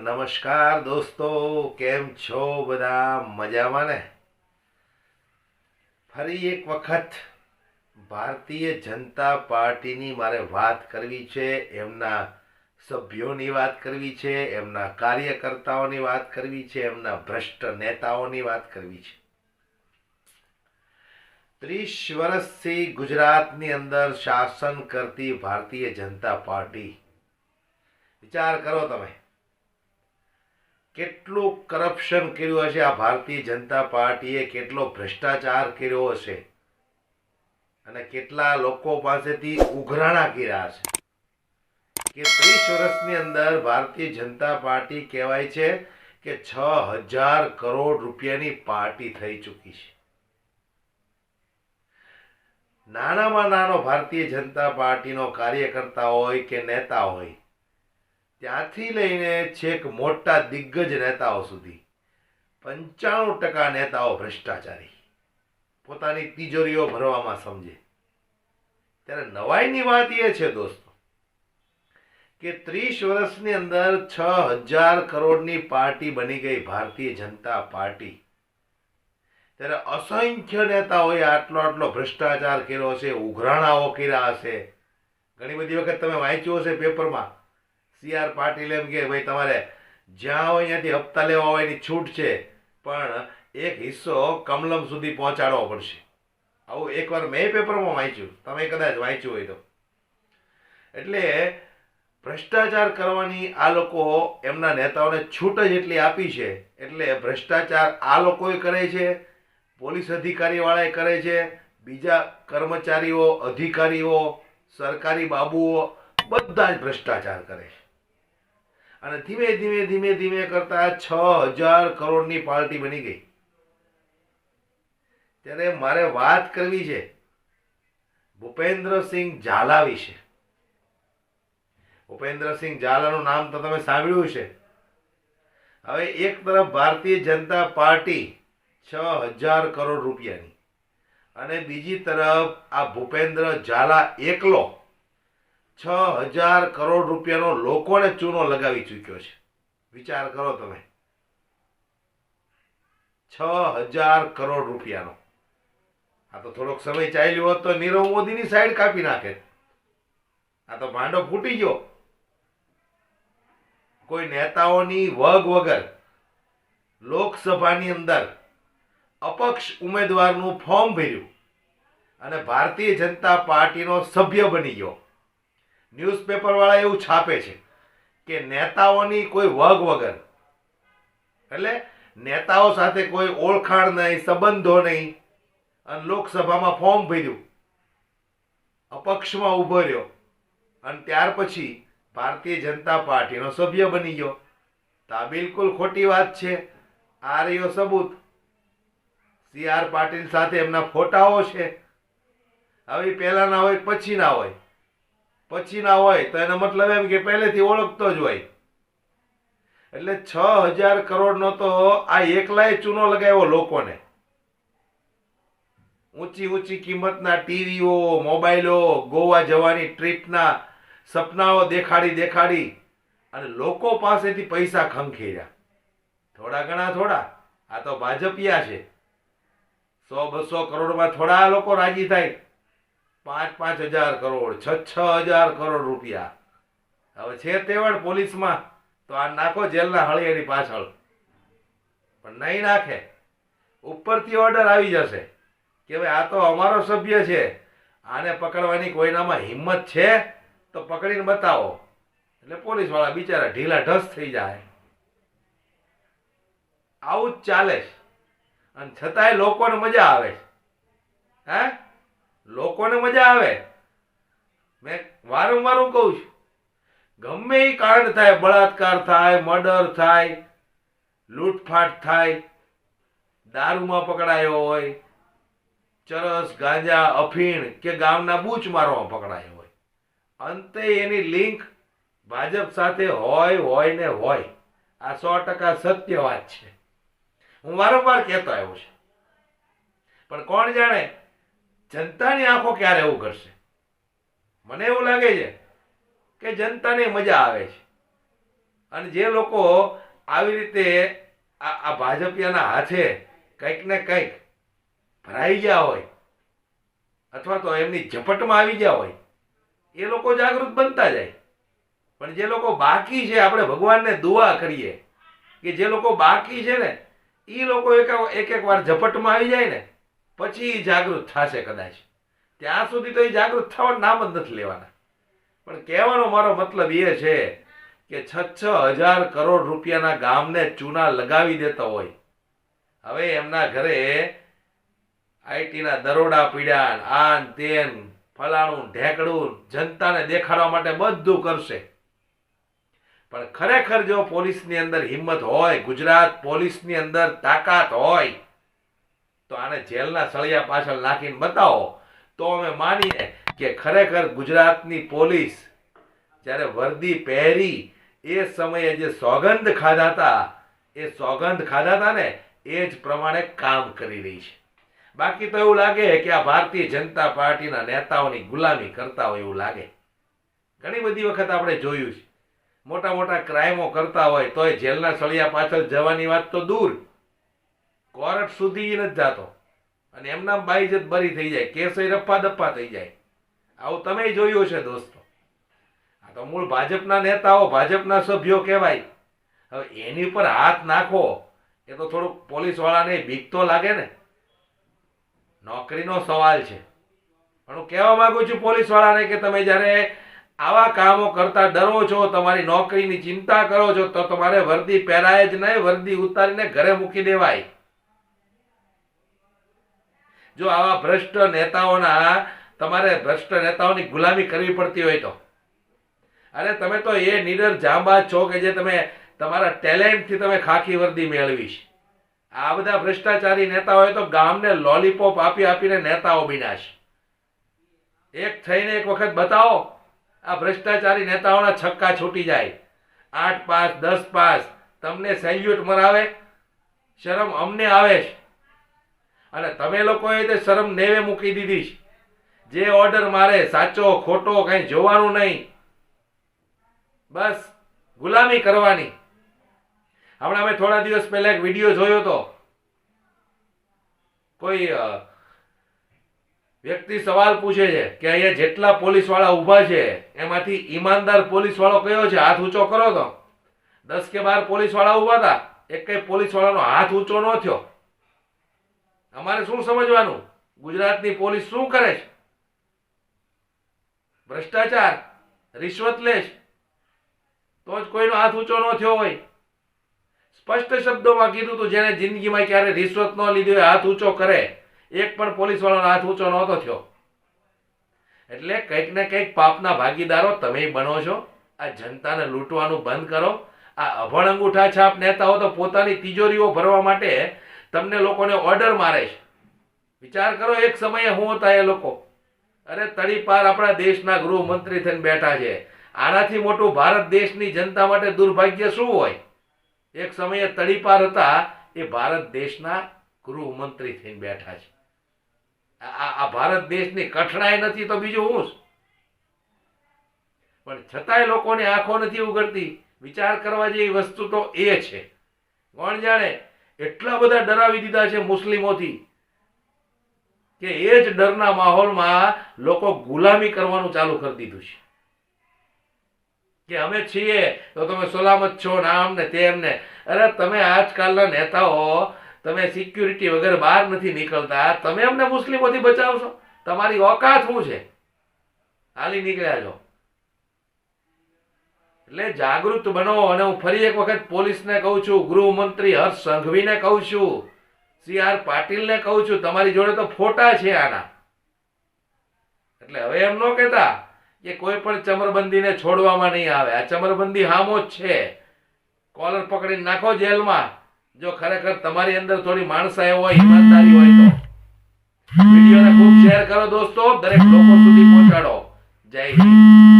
નમસ્કાર દોસ્તો, કેમ છો બધા? મજામાં ને? ફરી એક વખત ભારતીય જનતા પાર્ટીની મારે વાત કરવી છે, એમના સભ્યોની વાત કરવી છે, એમના કાર્યકર્તાઓની વાત કરવી છે, એમના ભ્રષ્ટ નેતાઓની વાત કરવી છે. 30 વર્ષથી ગુજરાતની અંદર શાસન કરતી ભારતીય જનતા પાર્ટી, વિચાર કરો તમે, કેટલું કરપ્શન કર્યું હશે આ ભારતીય જનતા પાર્ટીએ, કેટલો ભ્રષ્ટાચાર કર્યો હશે અને કેટલા લોકો પાસેથી ઉઘરાણા કર્યા છે કે 30 વર્ષની અંદર ભારતીય જનતા પાર્ટી કહેવાય છે કે 6000 કરોડ રૂપિયાની પાર્ટી થઈ ચૂકી છે. નાનામાં નાનો ભારતીય જનતા પાર્ટીનો કાર્યકર્તા હોય કે નેતા હોય, ત્યાંથી લઈને છેક મોટા દિગ્ગજ નેતાઓ સુધી 95% નેતાઓ ભ્રષ્ટાચારી, પોતાની તિજોરીઓ ભરવામાં સમજે. ત્યારે નવાઈની વાત એ છે દોસ્તો કે 30 વર્ષની અંદર 6000 કરોડની પાર્ટી બની ગઈ ભારતીય જનતા પાર્ટી. ત્યારે અસંખ્ય નેતાઓએ આટલો ભ્રષ્ટાચાર કર્યો હશે, ઉઘરાણાઓ કર્યા હશે. ઘણી બધી વખત તમે વાંચ્યું હશે પેપરમાં, CR પાટીલ એમ કે ભાઈ તમારે જ્યાં હોય ત્યાંથી હપ્તા લેવા હોય એની છૂટ છે, પણ એક હિસ્સો કમલમ સુધી પહોંચાડવો પડશે. આવું એકવાર મેં પેપરમાં વાંચ્યું, તમે કદાચ વાંચ્યું હોય તો. એટલે ભ્રષ્ટાચાર કરવાની આ લોકો, એમના નેતાઓને છૂટ જ એટલી આપી છે. એટલે ભ્રષ્ટાચાર આ લોકોએ કરે છે, પોલીસ અધિકારીવાળાએ કરે છે, બીજા કર્મચારીઓ, અધિકારીઓ, સરકારી બાબુઓ બધા જ ભ્રષ્ટાચાર કરે છે. અને ધીમે ધીમે કરતા 6000 કરોડની પાર્ટી બની ગઈ. ત્યારે મારે વાત કરવી છે ભૂપેન્દ્રસિંહ ઝાલા વિશે. ભૂપેન્દ્રસિંહ ઝાલાનું નામ તો તમે સાંભળ્યું છે. હવે એક તરફ ભારતીય જનતા પાર્ટી 6000 કરોડ રૂપિયાની, અને બીજી તરફ આ ભૂપેન્દ્ર ઝાલા એકલો 6000 કરોડ રૂપિયાનો લોકોને ચૂનો લગાવી ચૂક્યો છે. વિચાર કરો તમે, 6000 કરોડ રૂપિયાનો. આ તો થોડોક સમય ચાલ્યો હોત તો નીરવ મોદીની સાઈડ કાપી નાખે. આ તો ભાંડો ફૂટી ગયો. કોઈ નેતાઓની વગ વગર લોકસભાની અંદર અપક્ષ ઉમેદવારનું ફોર્મ ભર્યું અને ભારતીય જનતા પાર્ટીનો સભ્ય બની ગયો. ન્યૂઝપેપર વાળા એવું છાપે છે કે નેતાઓની કોઈ વગ વગર, એટલે નેતાઓ સાથે કોઈ ઓળખાણ નહીં, સંબંધો નહીં, અને લોકસભામાં ફોર્મ ભર્યું, અપક્ષમાં ઉભો રહ્યો અને ત્યાર પછી ભારતીય જનતા પાર્ટીનો સભ્ય બની ગયો. તો આ બિલકુલ ખોટી વાત છે. આ રહ્યો સબૂત. CR પાટીલ સાથે એમના ફોટાઓ છે. હવે પહેલાના હોય પછી ના હોય, પછી ના હોય તો એનો મતલબ એમ કે પહેલેથી ઓળખતો જ હોય. એટલે 6000 કરોડનો તો આ એકલાએ ચૂનો લગાવ્યો લોકોને. ઊંચી કિંમતના ટીવીઓ, મોબાઈલો, ગોવા જવાની ટ્રીપના સપનાઓ દેખાડી અને લોકો પાસેથી પૈસા ખંખેર્યા. થોડા ઘણા થોડા, આ તો ભાજપિયા છે. 100-200 કરોડમાં થોડા આ લોકો રાજી થાય. 5,000 કરોડ, 6,000 કરોડ રૂપિયા. હવે છે તેવડ પોલીસમાં તો આ નાખો જેલના હળિયાની પાછળ, પણ નહીં નાખે. ઉપરથી ઓર્ડર આવી જશે કે ભાઈ આ તો અમારો સભ્ય છે, આને પકડવાની કોઈનામાં હિંમત છે તો પકડીને બતાવો. એટલે પોલીસ વાળા બિચારા ઢીલા ઢસ થઈ જાય. આવું જ ચાલે છે. અને છતાંય લોકોને મજા આવે છે. હે, લોકોને મજા આવે. મેં વારંવાર હું કહું છું, ગમે એ કાંડ થાય, બળાત્કાર થાય, મર્ડર થાય, લૂંટફાટ થાય, દારૂમાં પકડાયો હોય, ચરસ, ગાંજા, અફીણ કે ગામના બૂચ મારવામાં પકડાયો હોય, અંતે એની લિંક ભાજપ સાથે હોય ને હોય. આ 100% સત્ય વાત છે. હું વારંવાર કહેતો આવ્યો છું. પણ કોણ જાણે જનતાની આંખો ક્યારે એવું કરશે. મને એવું લાગે છે કે જનતાને મજા આવે છે. અને જે લોકો આવી રીતે આ ભાજપિયાના હાથે કંઈક ને કંઈક ભરાઈ ગયા હોય અથવા તો એમની ઝપટમાં આવી ગયા હોય એ લોકો જાગૃત બનતા જાય. પણ જે લોકો બાકી છે, આપણે ભગવાનને દુઆ કરીએ કે જે લોકો બાકી છે ને એ લોકો એક વાર ઝપટમાં આવી જાય ને પછી જાગૃત થશે કદાચ. ત્યાં સુધી તો એ જાગૃત થવાનું નામ જ નથી લેવાના. પણ કહેવાનો મારો મતલબ એ છે કે 6,000 કરોડ રૂપિયાના ગામને ચૂના લગાવી દેતા હોય, હવે એમના ઘરે આઈટીના દરોડા પીડ્યા, આન તેન ફલાણું ઢેકડું જનતાને દેખાડવા માટે બધું કરશે. પણ ખરેખર જો પોલીસની અંદર હિંમત હોય, ગુજરાત પોલીસની અંદર તાકાત હોય તો આને જેલના સળિયા પાછળ નાખીને બતાવો તો અમે માનીએ કે ખરેખર ગુજરાતની પોલીસ જ્યારે વર્દી પહેરી એ સમયે જે સોગંદ ખાધા હતા ને એ જ પ્રમાણે કામ કરી રહી છે. બાકી તો એવું લાગે કે આ ભારતીય જનતા પાર્ટીના નેતાઓની ગુલામી કરતા હોય એવું લાગે. ઘણી બધી વખત આપણે જોયું છે, મોટા મોટા ક્રાઇમો કરતા હોય તોય જેલના સળિયા પાછળ જવાની વાત તો દૂર, કોર્ટ સુધી નથી જાતો અને એમના બાઈજત બરી થઈ જાય, કેસ રફા દફા થઈ જાય. આવું તમે જોયું છે દોસ્તો. આ તો મૂળ ભાજપના નેતાઓ, ભાજપના સભ્યો કહેવાય. હવે એની ઉપર હાથ નાખો એ તો થોડુંક પોલીસ વાળાને બીક તો લાગે ને. નોકરીનો સવાલ છે. પણ હું કહેવા માંગુ છું પોલીસ વાળાને કે તમે જ્યારે આવા કામો કરતા ડરો છો, તમારી નોકરીની ચિંતા કરો છો તો તમારે વર્દી પહેરાય જ નહીં, વર્દી ઉતારીને ઘરે મૂકી દેવાય. જો આવા ભ્રષ્ટ નેતાઓની ગુલામી કરવી પડતી હોય તો. અરે તમે તો એ નીડર જાંબાજ છો કે જે તમે તમારા ટેલેન્ટથી તમે ખાખી વર્દી મેળવી છે. આ બધા ભ્રષ્ટાચારી નેતાઓએ તો ગામને લોલીપોપ આપી આપીને નેતાઓ બન્યા છે. એક થઈને એક વખત બતાવો, આ ભ્રષ્ટાચારી નેતાઓના છક્કા છૂટી જાય. 8 પાસ 10 પાસ તમને સેલ્યુટ મરાવે, શરમ અમને આવે છે અને તમે લોકોએ તે શરમ નેવે મૂકી દીધી છે. જે ઓર્ડર મારે સાચો ખોટો કઈ જોવાનું નહીં, બસ ગુલામી કરવાની. હમણાં અમે થોડા દિવસ પહેલા એક વિડીયો જોયો હતો. કોઈ વ્યક્તિ સવાલ પૂછે છે કે અહીંયા જેટલા પોલીસ વાળા ઉભા છે એમાંથી ઈમાનદાર પોલીસ વાળો કયો છે? હાથ ઊંચો કરો તો 10 કે 12 પોલીસ વાળા ઉભા હતા, એક કઈ પોલીસ વાળાનો હાથ ઊંચો ન થયો. અમારે શું સમજવાનું ગુજરાતની પોલીસ શું કરે છે? ભ્રષ્ટાચાર, રિશ્વત લે છે તો જ કોઈનો હાથ ઊંચો ન થયો હોય. સ્પષ્ટ શબ્દોમાં કીધું તું, જેને જિંદગીમાં ક્યારે રિશ્વત ન લીધી હોય હાથ ઊંચો કરે. એક પણ પોલીસ વાળાનો હાથ ઊંચો નહોતો થયો. એટલે કંઈક ને કંઈક પાપના ભાગીદારો તમે બનો છો. આ જનતાને લૂંટવાનું બંધ કરો. આ અભણ અંગૂઠા છાપ નેતાઓ તો પોતાની તિજોરીઓ ભરવા માટે તમને લોકોને ઓર્ડર મારે છે. વિચાર કરો એક સમયે હું હતા એ લોકો. અરે તડીપાર આપણા દેશના ગૃહમંત્રી થઈને બેઠા છે. આનાથી મોટું ભારત દેશની જનતા માટે દુર્ભાગ્ય શું હોય? એક સમયે તડીપાર હતા એ ભારત દેશના ગૃહમંત્રી થઈને બેઠા છે. આ ભારત દેશની કઠણાઈ નથી તો બીજું હું. પણ છતાંય લોકોની આંખો નથી ઉઘડતી. વિચાર કરવા જેવી વસ્તુ તો એ છે. કોણ જાણે એટલા બધા ડરાવી દીધા છે મુસ્લિમોથી કે એ જ ડરના માહોલમાં લોકો ગુલામી કરવાનું ચાલુ કરી દીધું છે કે અમે છીએ તો તમે સલામત છો ને આમ ને તેમ ને. અરે તમે આજકાલના નેતાઓ તમે સિક્યુરિટી વગર બહાર નથી નીકળતા, તમે અમને મુસ્લિમોથી બચાવશો? તમારી ઓકાત શું છે? હાલી નીકળ્યા છો. એટલે જાગૃત બનો. અને હું ફરી એક વખત પોલીસને કહું છું, ગૃહમંત્રી હર્ષ સંઘવીને કહું છું, CR પાટીલને કહું છું, તમારી જોડે તો ફોટા છે આના. એટલે હવે એમ ન કહેતા કે કોઈ પણ ચમરબંધીને છોડવામાં નહીં આવે. આ ચમરબંધી હામો જ છે. કોલર પકડીને નાખો જેલમાં જો ખરેખર તમારી અંદર થોડી માણસાઈ હોય, ઈમાનદારી હોય તો. વિડીયોને ખૂબ શેર કરો દોસ્તો, દરેક લોકો સુધી પહોંચાડો. જય હિન્દ.